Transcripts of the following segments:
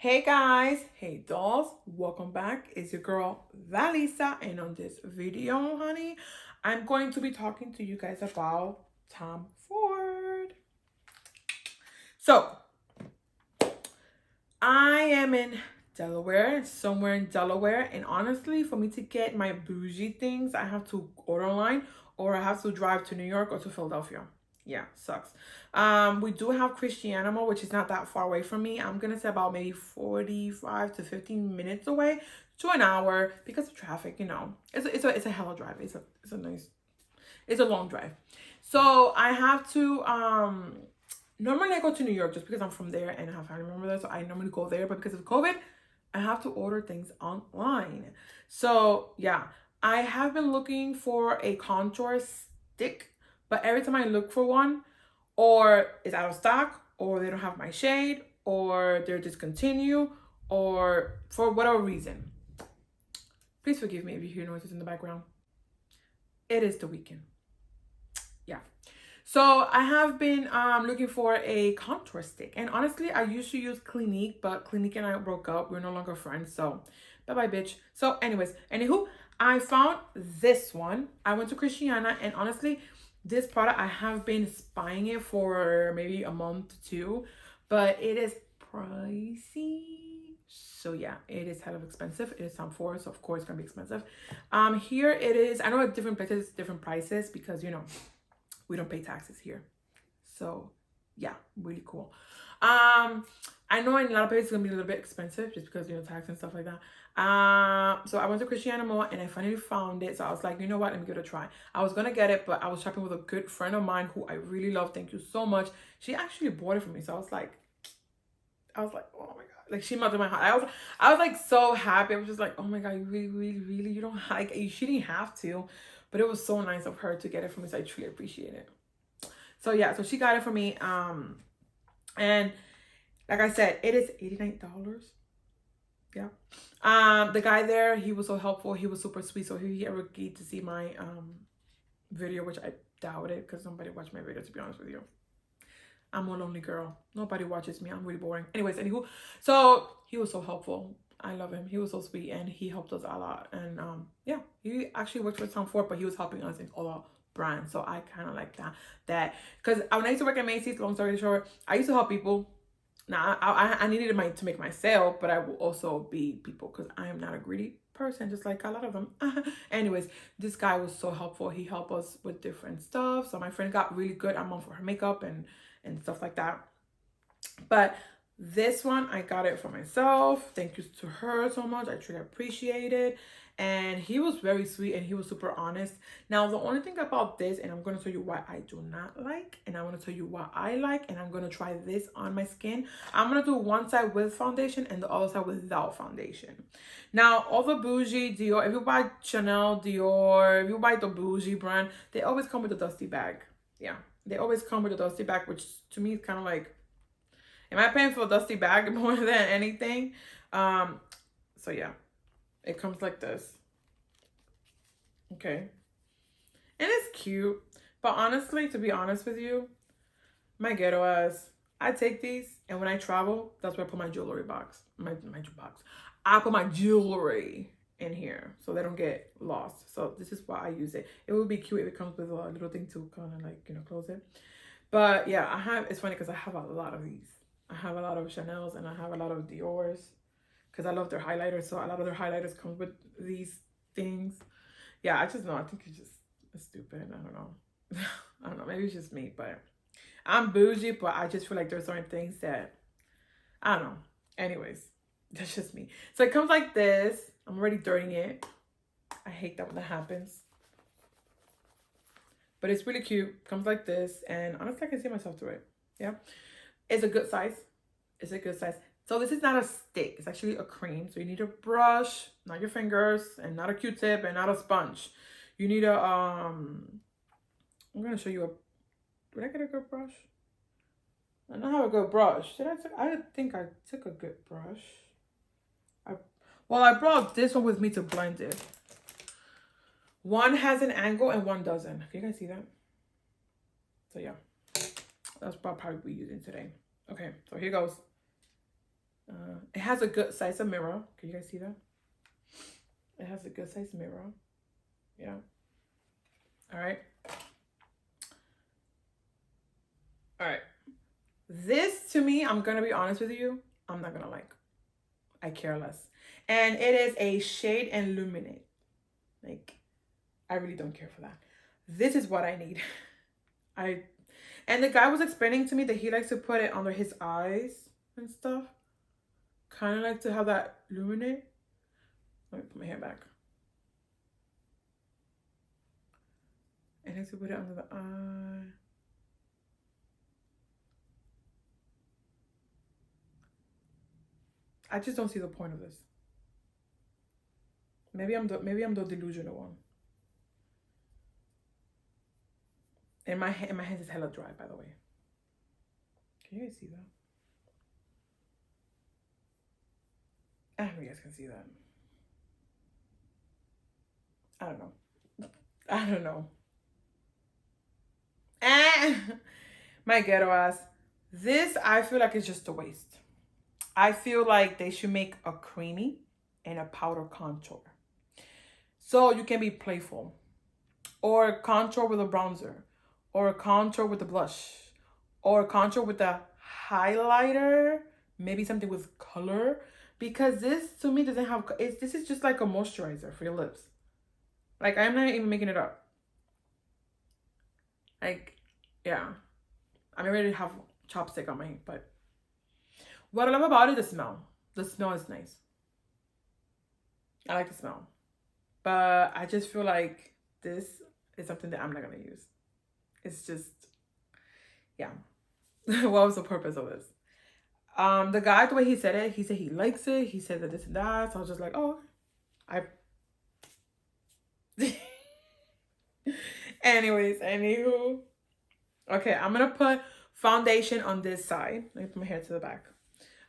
Hey guys, hey dolls, welcome back. It's your girl Daliza, and on this video, honey, I'm going to be talking to you guys about Tom Ford. So, I am in Delaware, somewhere in Delaware, and honestly, for me to get my bougie things, I have to order online or I have to drive to New York or to Philadelphia. Yeah, sucks. We do have Christianimo, which is not that far away from me. I'm gonna say about maybe 45 to 15 minutes away to an hour because of traffic, you know. It's a hella drive. It's a long drive. So I have to normally I go to New York just because I'm from there and I have family members there. So I normally go there, but because of COVID, I have to order things online. So yeah, I have been looking for a contour stick, but every time I look for one, or it's out of stock, or they don't have my shade, or they're discontinued, or for whatever reason. Please forgive me if you hear noises in the background. It is the weekend. Yeah. So I have been looking for a contour stick, and honestly, I used to use Clinique, but Clinique and I broke up. We're no longer friends, so bye bye, bitch. So, anyways, anywho, I found this one. I went to Christiana, and honestly, this product I have been spying it for maybe a month too, but it is pricey. So yeah, it is hell of expensive. It is Tom Ford, so of course it's gonna be expensive. Here it is. I know at different places, different prices because you know we don't pay taxes here. So yeah, really cool. I know in a lot of places it's gonna be a little bit expensive just because you know tax and stuff like that. So I went to Christiana Mall and I finally found it. So I was like, you know what, let me give it a try. I was gonna get it, but I was shopping with a good friend of mine who I really love. Thank you so much. She actually bought it for me. So I was like, oh my god. Like she melted my heart. I was like so happy. I was just like, oh my god, you really, really, really, you don't like she didn't have to. But it was so nice of her to get it for me. So I truly appreciate it. So yeah, so she got it for me. And like I said, it is $89. Yeah. The guy there, he was so helpful. He was super sweet. So he ever agreed to see my video, which I doubt it because nobody watched my video, to be honest with you. I'm a lonely girl. Nobody watches me. I'm really boring. Anyways, anywho, so he was so helpful. I love him. He was so sweet and he helped us a lot. And yeah, he actually worked for Tom Ford, but he was helping us in all our brands. So I kind of like that because when I used to work at Macy's, long story short, I used to help people. Now I needed to make my sale, but I will also be people because I am not a greedy person, just like a lot of them. Anyways, this guy was so helpful. He helped us with different stuff. So my friend got really good at for her makeup and stuff like that. But this one, I got it for myself. Thank you to her so much. I truly appreciate it. And he was very sweet and he was super honest. Now, the only thing about this, and I'm going to tell you what I do not like, and I'm going to tell you what I like, and I'm going to try this on my skin. I'm going to do one side with foundation and the other side without foundation. Now, all the bougie Dior, if you buy Chanel, Dior, if you buy the bougie brand, they always come with a dusty bag. Yeah, they always come with a dusty bag, which to me is kind of like, am I paying for a dusty bag more than anything? So yeah, it comes like this. Okay. And it's cute. But honestly, to be honest with you, my ghetto ass, I take these and when I travel, that's where I put my jewelry box. My box. I put my jewelry in here so they don't get lost. So this is why I use it. It would be cute if it comes with a little thing to kind of like, you know, close it. But yeah, it's funny because I have a lot of these. I have a lot of Chanel's and I have a lot of Dior's because I love their highlighters. So a lot of their highlighters come with these things. Yeah, I just know. I think it's just stupid. I don't know. I don't know. Maybe it's just me, but I'm bougie, but I just feel like there's certain things that I don't know. Anyways, that's just me. So it comes like this. I'm already dirtying it. I hate that when that happens. But it's really cute. Comes like this. And honestly, I can see myself through it. Yeah. It's a good size. It's a good size. So this is not a stick. It's actually a cream. So you need a brush, not your fingers, and not a Q-tip, and not a sponge. You need a, I'm going to show you a, did I get a good brush? I don't have a good brush. I think I took a good brush. I brought this one with me to blend it. One has an angle and one doesn't. Can you guys see that? So yeah, that's what I'll probably be using today. Okay, so here goes. It has a good size of mirror. Can you guys see that? It has a good size mirror. Yeah. All right. All right. This to me, I'm gonna be honest with you, I'm not gonna like. I care less. And it is a shade and illuminate. Like, I really don't care for that. This is what I need. I and the guy was explaining to me that he likes to put it under his eyes and stuff. Kind of like to have that illuminate. Let me put my hair back. And I like to put it under the eye. I just don't see the point of this. Maybe I'm the delusional one. And my hands is hella dry, by the way. Can you guys see that? I don't know if you guys can see that. I don't know. I don't know. My ghetto ass. This, I feel like it's just a waste. I feel like they should make a creamy and a powder contour. So you can be playful. Or a contour with a bronzer. Or a contour with a blush. Or a contour with a highlighter. Maybe something with color. Because this, to me, doesn't have... this is just like a moisturizer for your lips. Like, I'm not even making it up. Like, yeah. I'm ready to have chopstick on my hand, but... what I love about it is the smell. The smell is nice. I like the smell. But I just feel like this is something that I'm not going to use. It's just... yeah. What was the purpose of this? The guy, the way he said it, he said he likes it. He said that this and that. So I was just like, oh, anyways, anywho. Okay, I'm gonna put foundation on this side. Let me put my hair to the back.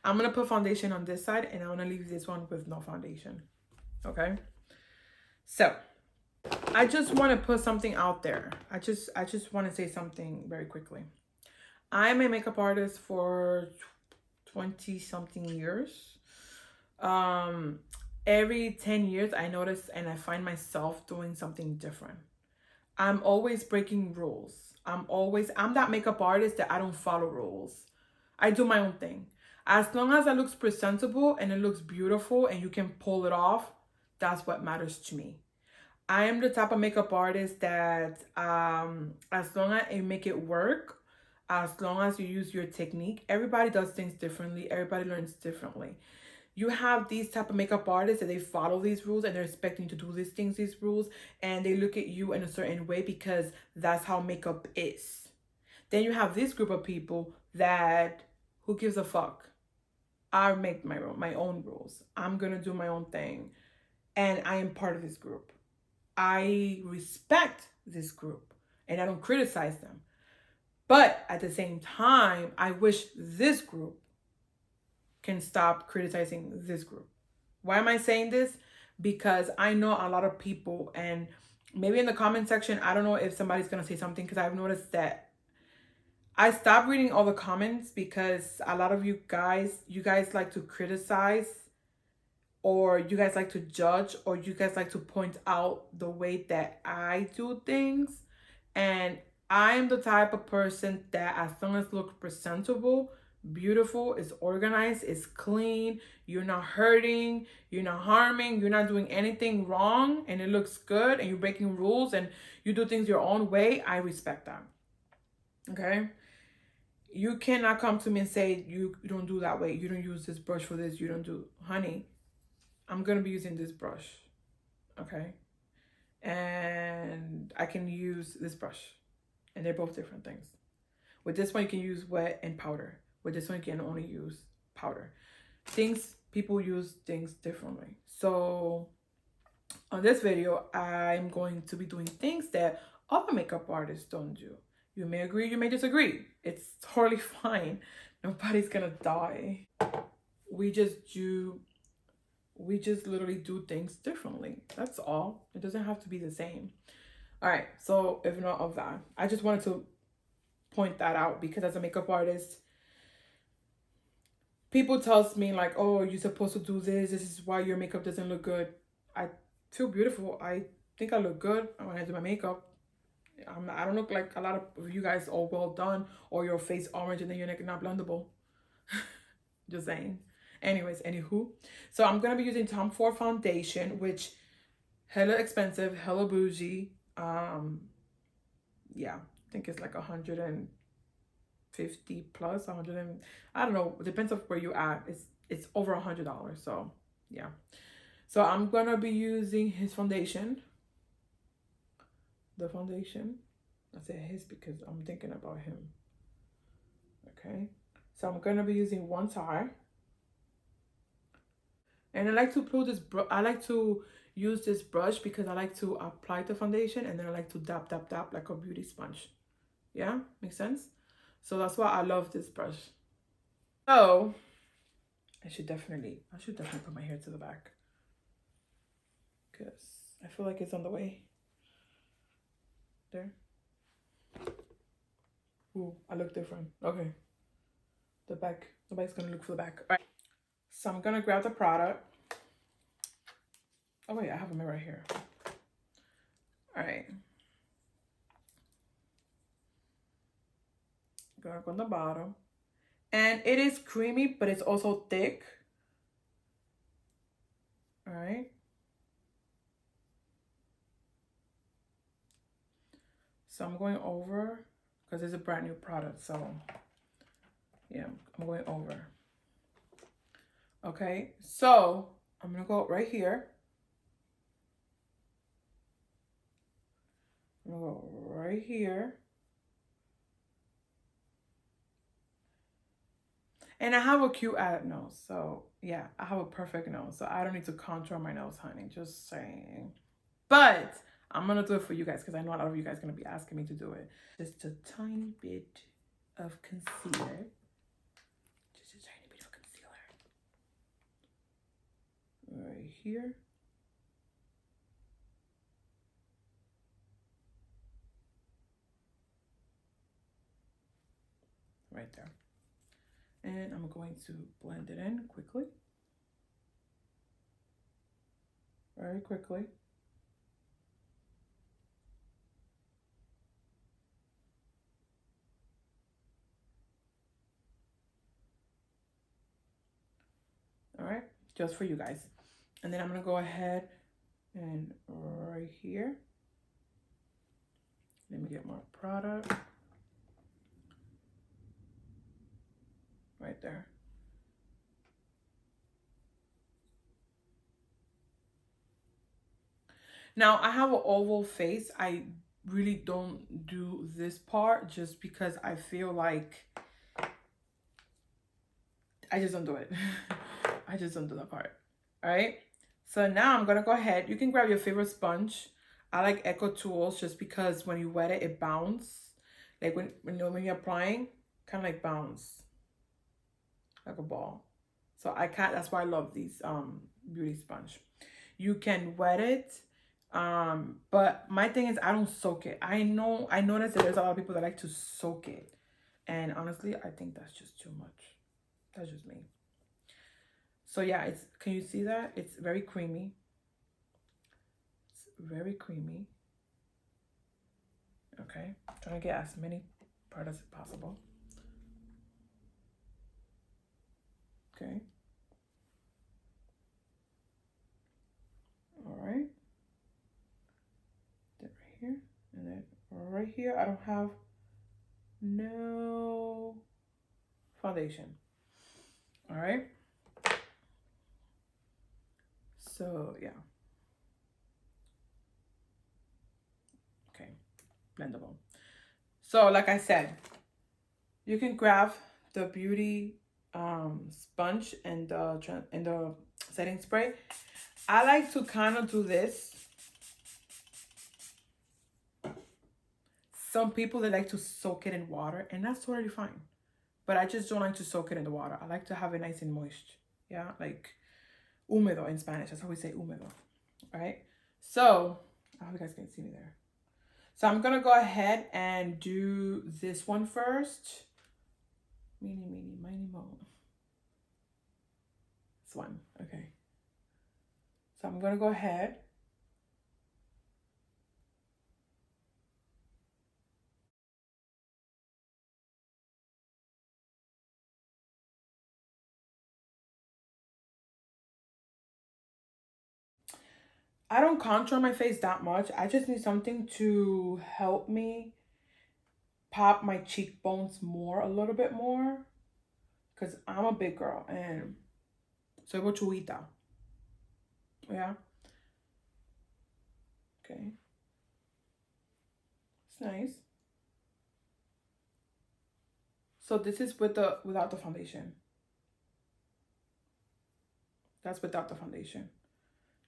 I'm gonna put foundation on this side, and I'm gonna leave this one with no foundation. Okay. So I just want to put something out there. I just want to say something very quickly. I'm a makeup artist for 20 something years. Every 10 years I notice and I find myself doing something different. I'm always breaking rules. I'm that makeup artist that I don't follow rules. I do my own thing. As long as it looks presentable and it looks beautiful and you can pull it off, that's what matters to me. I am the type of makeup artist that as long as you make it work, as long as you use your technique, everybody does things differently. Everybody learns differently. You have these type of makeup artists that they follow these rules and they're expecting to do these things, these rules, and they look at you in a certain way because that's how makeup is. Then you have this group of people that, who gives a fuck? I make my own rules. I'm gonna do my own thing. And I am part of this group. I respect this group and I don't criticize them. But at the same time, I wish this group can stop criticizing this group. Why am I saying this? Because I know a lot of people, and maybe in the comment section, I don't know if somebody's gonna say something, because I've noticed that I stopped reading all the comments because a lot of you guys like to criticize, or you guys like to judge, or you guys like to point out the way that I do things. And I am the type of person that as long as it looks presentable, beautiful, is organized, is clean, you're not hurting, you're not harming, you're not doing anything wrong, and it looks good, and you're breaking rules, and you do things your own way, I respect that. Okay? You cannot come to me and say, you don't do that way, you don't use this brush for this, you don't do... honey, I'm going to be using this brush. Okay? And I can use this brush. And they're both different things. With this one, you can use wet and powder. With this one, you can only use powder. People use things differently. So on this video, I'm going to be doing things that other makeup artists don't do. You may agree, you may disagree. It's totally fine. Nobody's gonna die. We just literally do things differently. That's all. It doesn't have to be the same. All right, so if not of that, I just wanted to point that out, because as a makeup artist, people tells me like, oh, you're supposed to do this. This is why your makeup doesn't look good. I feel beautiful. I think I look good when I do my makeup. I don't look like a lot of you guys all well done or your face orange and then your neck not blendable. Just saying. Anyways, anywho. So I'm gonna be using Tom Ford foundation, which hella expensive, hella bougie. Yeah, I think it's like 150 plus 100 and I don't know. It depends on where you at. It's over $100. So yeah. So I'm gonna be using his foundation. The foundation. I say his because I'm thinking about him. Okay. So I'm gonna be using one side. And I like to pull this I like to use this brush because I like to apply the foundation and then I like to dab dab dab like a beauty sponge. Yeah, makes sense. So that's why I love this brush. So I should definitely put my hair to the back because I feel like it's on the way. There. Ooh, I look different. Okay. The back. Nobody's gonna look for the back. All right. So I'm gonna grab the product. Oh wait, I have a mirror right here. All right. Gonna go on the bottom. And it is creamy, but it's also thick. All right. So I'm going over because it's a brand new product. So yeah, I'm going over. Okay. So I'm going to go right here. I'm going to go right here. And I have a cute ad nose. So yeah, I have a perfect nose. So I don't need to contour my nose, honey. Just saying. But I'm going to do it for you guys because I know a lot of you guys are going to be asking me to do it. Just a tiny bit of concealer. Just a tiny bit of concealer. Right here. Right there. And I'm going to blend it in quickly. Very quickly. All right, just for you guys. And then I'm gonna go ahead and right here. Let me get more product. Right there. Now I have an oval face. I really don't do this part just because I feel like I just don't do it. I just don't do that part. All right. So now I'm gonna go ahead. You can grab your favorite sponge. I like Echo Tools just because when you wet it, it bounces. Like when you're applying, kind of like bounce like a ball. So I can't. That's why I love these beauty sponge. You can wet it, but my thing is I don't soak it. I noticed that there's a lot of people that like to soak it, and honestly, I think that's just too much. That's just me. So yeah, it's, can you see that? It's very creamy. It's very creamy. Okay, trying to get as many parts as possible. Okay. All right. Then right here, and then right here, I don't have no foundation. All right. So yeah. Okay, blendable. So like I said, you can grab the beauty sponge and the setting spray. I like to kind of do this. Some people, they like to soak it in water, and that's totally fine. But I just don't like to soak it in the water. I like to have it nice and moist. Yeah, like húmedo in Spanish. That's how we say húmedo. All right. So I hope you guys can see me there. So I'm gonna go ahead and do this one first. Meeny, meeny, miny, mo. one. Okay. So I'm gonna go ahead. I don't contour my face that much. I just need something to help me pop my cheekbones more, a little bit more. Because I'm a big girl and soy bochuita. Yeah. Okay. It's nice. So this is with the without the foundation. That's without the foundation.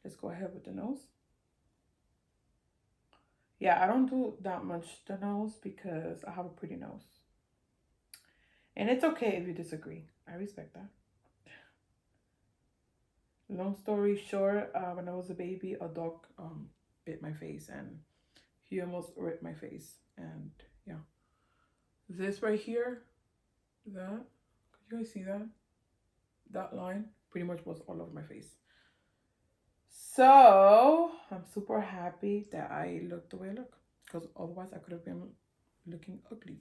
Let's go ahead with the nose. Yeah, I don't do that much the nose because I have a pretty nose. And it's okay if you disagree. I respect that. Long story short, when I was a baby, a dog bit my face and he almost ripped my face. And yeah, this right here, that, could you guys see that? That line pretty much was all over my face. So I'm super happy that I look the way I look because otherwise I could have been looking ugly.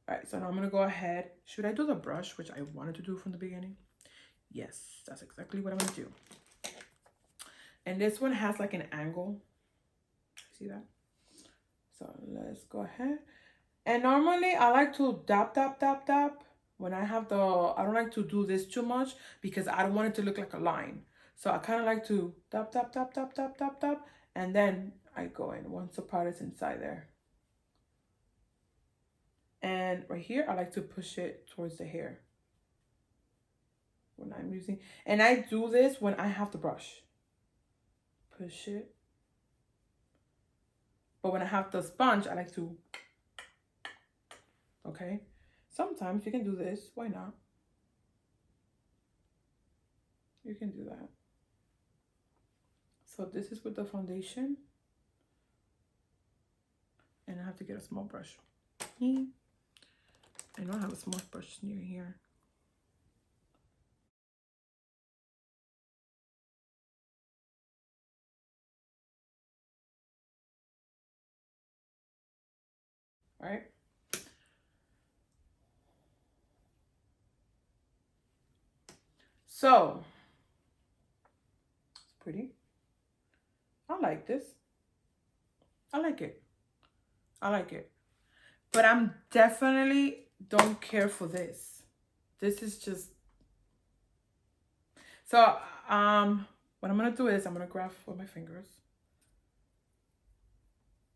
All right, so now I'm gonna go ahead. Should I do the brush, which I wanted to do from the beginning? Yes, that's exactly what I'm gonna do. And this one has like an angle. See that? So let's go ahead. And normally I like to dab, dab, dab, dab. When I have I don't like to do this too much because I don't want it to look like a line. So I kind of like to dab, dab, dab, dab, dab, dab, dab. And then I go in once the part is inside there. And right here, I like to push it towards the hair. When I'm using, and I do this when I have the brush. Push it. But when I have the sponge, I like to, okay? Sometimes you can do this, why not? You can do that. So this is with the foundation. And I have to get a small brush. I know I have a small brush near here. All right. So, it's pretty. I like this. I like it. I like it. But I'm definitely don't care for this. This is just, so what I'm gonna do is I'm gonna grab with my fingers.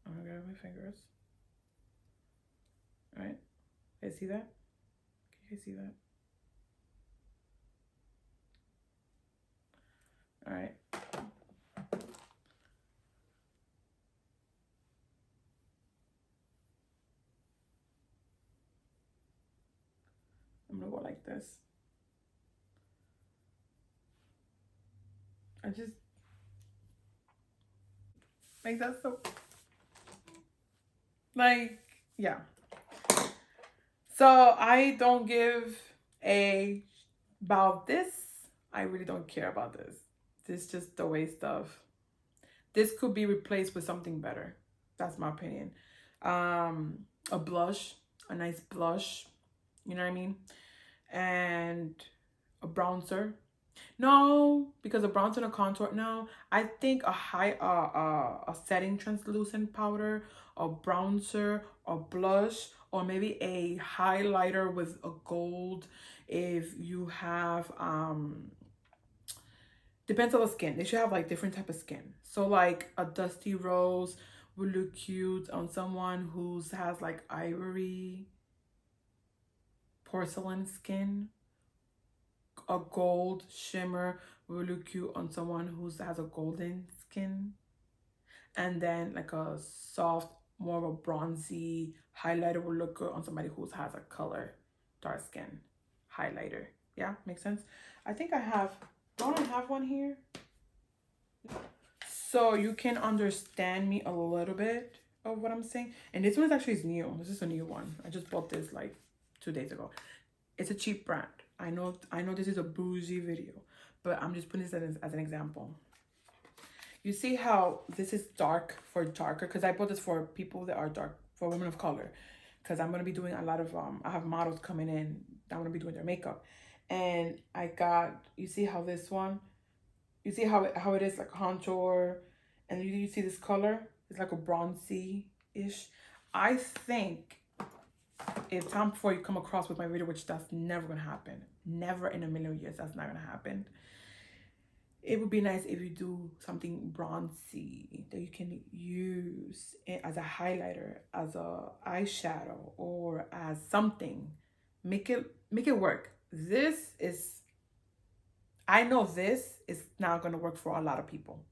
I'm gonna grab my fingers. All right. You guys see that? Can you guys see that? All right. I'm gonna go like this. I just like that so like yeah. So I don't give a about this. I really don't care about this. This is just the way stuff. This could be replaced with something better. That's my opinion. A blush, a nice blush, you know what I mean? And a bronzer. No, because a bronzer and a contour. No, I think a setting translucent powder, a bronzer, a blush, or maybe a highlighter with a gold. If you have depends on the skin. They should have like different type of skin. So like a dusty rose would look cute on someone who's has like ivory porcelain skin. A gold shimmer will look cute on someone who has a golden skin. And then like a soft, more of a bronzy highlighter will look good on somebody who has a color, dark skin highlighter. Yeah, makes sense. I think I have, don't I have one here? So you can understand me a little bit of what I'm saying. And this one is actually new. This is a new one. I just bought this like 2 days ago. It's a cheap brand. I know this is a bougie video, but I'm just putting this as an example. You see how this is dark for darker, because I bought this for people that are dark, for women of color, because I'm gonna be doing a lot of I have models coming in. I'm gonna be doing their makeup, and I got, you see how this one, you see how it is like contour, and you see this color, it's like a bronzy ish. I think if time before you come across with my video, which that's never gonna happen, never in a million years, that's not gonna happen, it would be nice if you do something bronzy that you can use it as a highlighter, as a eyeshadow, or as something. Make it work. This is, I know this is not gonna work for a lot of people.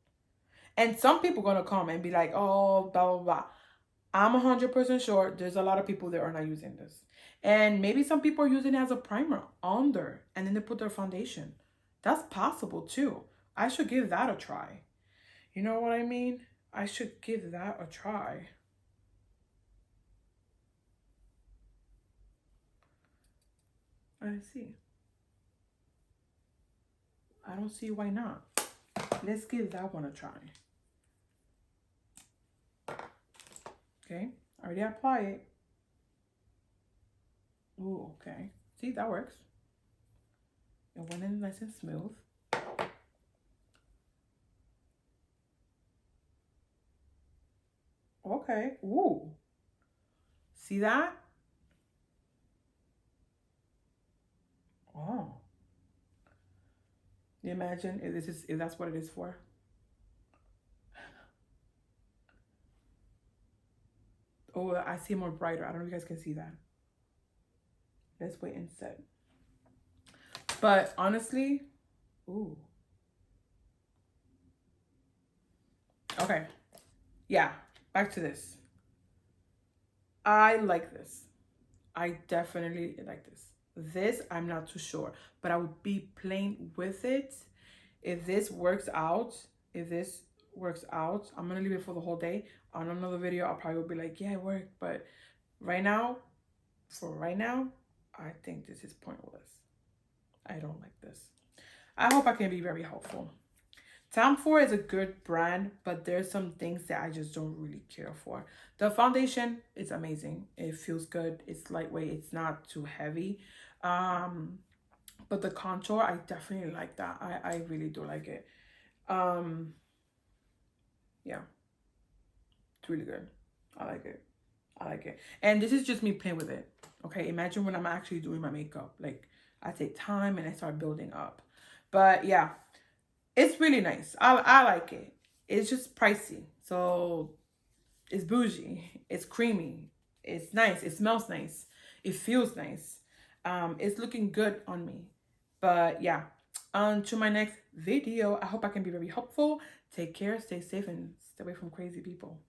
And some people gonna come and be like, oh, blah blah blah. I'm 100% sure there's a lot of people that are not using this. And maybe some people are using it as a primer under, and then they put their foundation. That's possible too. I should give that a try. You know what I mean? I should give that a try. I see. I don't see why not. Let's give that one a try. Okay, I already apply it. Ooh, okay. See, that works. It went in nice and smooth. Okay. Ooh. See that? Oh. You imagine if that's what it is for? Oh, I see more brighter. I don't know if you guys can see that. Let's wait and set. But honestly, ooh. Okay. Yeah, back to this. I like this. I definitely like this. This, I'm not too sure, but I would be playing with it. If this works out, I'm gonna leave it for the whole day. On another video, I'll probably be like, yeah, it worked. But right now, I think this is pointless. I don't like this. I hope I can be very helpful. Tom Ford is a good brand, but there's some things that I just don't really care for. The foundation is amazing. It feels good. It's lightweight. It's not too heavy. But the contour, I definitely like that. I really do like it. Yeah, it's really good. I like it. I like it. And this is just me playing with it. Okay, imagine when I'm actually doing my makeup. Like, I take time and I start building up. But yeah, it's really nice. I like it. It's just pricey. So it's bougie. It's creamy. It's nice. It smells nice. It feels nice. It's looking good on me. But yeah, on to my next video. I hope I can be very helpful. Take care, stay safe, and stay away from crazy people.